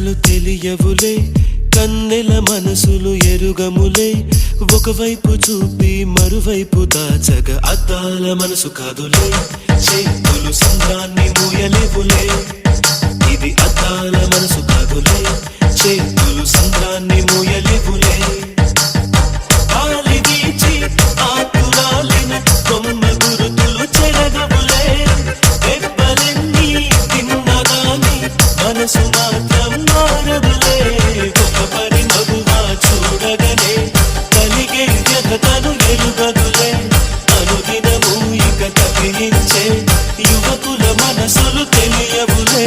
బాసలు తెలియవులే, కన్నెల మనసులు ఎరుగములే. ఒకవైపు చూపి మరువైపు దాచగ అద్దాల మనసు కాదులే. చేతులు సంద్రాన్ని మూయలేవులే, ఇది అద్దాల మనసు కాదులే. చేతులు సంద్రాన్ని మూయలేవులే. గాలి వీచి ఆకురాలిన కొమ్మ గురుతులు చెరగవులే. దెబ్బలెన్ని తిన్నగాని మనసు మాత్రం మారదులే. ఒక పరి మగువా చూడగనే కలిగే వ్యధతను ఎరుగదులే. అనుదినము ఇక తప్పించే యువకుల మనసులు తెలియవులే.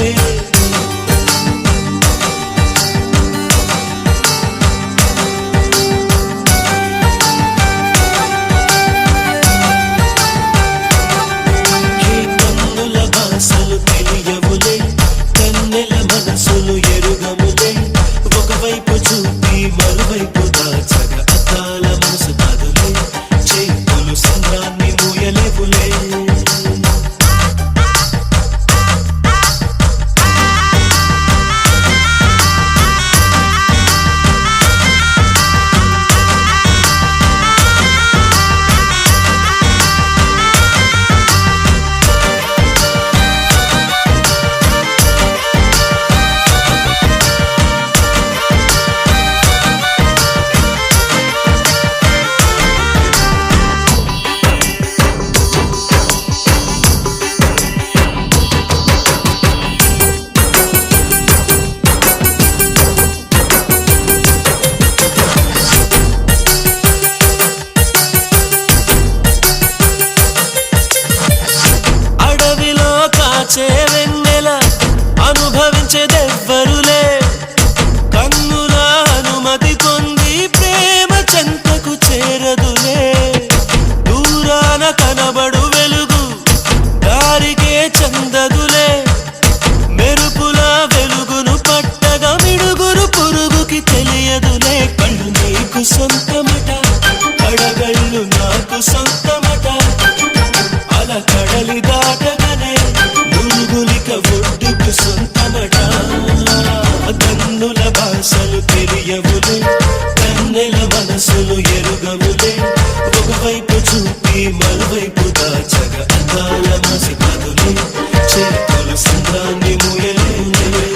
బాసలు తెలియవులే, కన్నెల మనసులు ఎరుగములే. ఒకవైపు చూపి మరువైపు దాచగ అద్దాల మనసు కాదులే. చేతులు సంద్రాన్ని మూయలేవులే. వెన్నెల అనుభవించేదెవ్వరులే. కన్నుల అనుమతి పొంది ప్రేమ చెంతకు చేరదులే. దూరాన కనబడు వెలుగు దారికే చెందదులే. మెరుపుల వెలుగును పట్టగా మిడుగురు పురుగుకి తెలియదులే. కళ్ళు నీకు సొంతమట, కడగళ్ళు నాకు సొంతమట. అలా కడలి దాటగానే మురుగులిక ఒడ్డుకు సొంతమట. కన్నుల భాషలు తెలియవులే, కన్నెల మనసులు ఎరుగవులే. ఒకవైపు చూపి మరువైపు దాచగ అద్దాల మనసు కాదులే. చేతులు సంద్రాన్ని మూయలేవులే.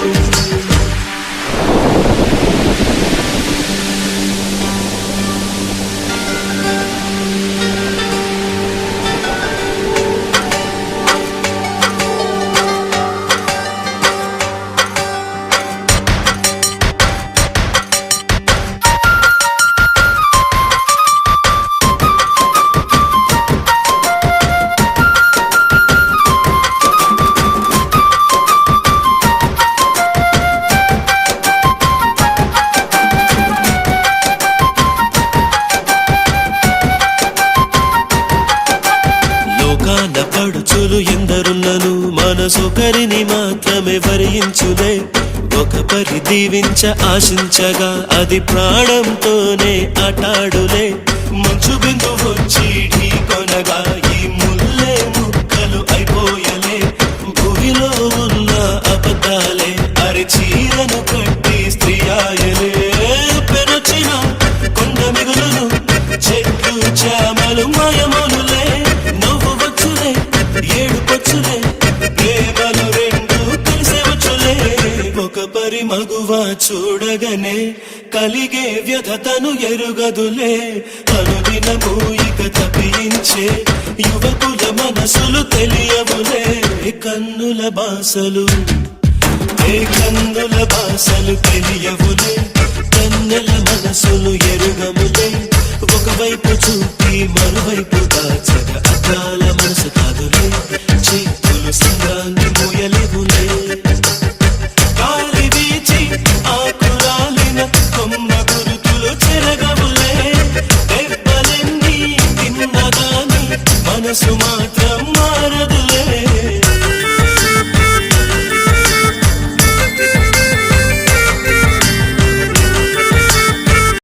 పడుచులు ఎందరున్నను మనసొకరిని మాత్రమే వరించులే. ఒక పరి దీవించ ఆశించగా అది ప్రాణంతోనే ఆటాడులే. మంచు బిందు వచ్చి ఢీ కొనగా ఈ ముల్లే ముక్కలు అయిపోయలే. భూమిలో ఉన్న అబద్ధాలే అరిచీరను కట్టి స్త్రీ ఆయలే. పెరచిన కొండ మిగులును చెట్లు చామలు మాయమోనులే. నవ్వు వచ్చులే ఏడు పచ్చులే, ప్రేమలు రెండు కలిసే వచ్చులే. ఒక పరి మగువా చూడగనే కలిగే వ్యధతను ఎరుగదులే. అనుదినము ఇక తప్పించే యువకుల మనసులు తెలియవులే. కన్నుల బాసలు కన్నుల బాసలు తెలియవులే, కన్నెల మనసులు ఎరుగములే. ఒకవైపు చూపి మరువైపు దాచగ అద్దాల మనసు కాదులే. చేతులు సంద్రాన్ని మూయలేవులే. గాలి వీచి ఆకురాలిన కొమ్మ గురుతులు చెరగవులే. దెబ్బలెన్ని తిన్నగాని మనసు మాత్రం మారదులే.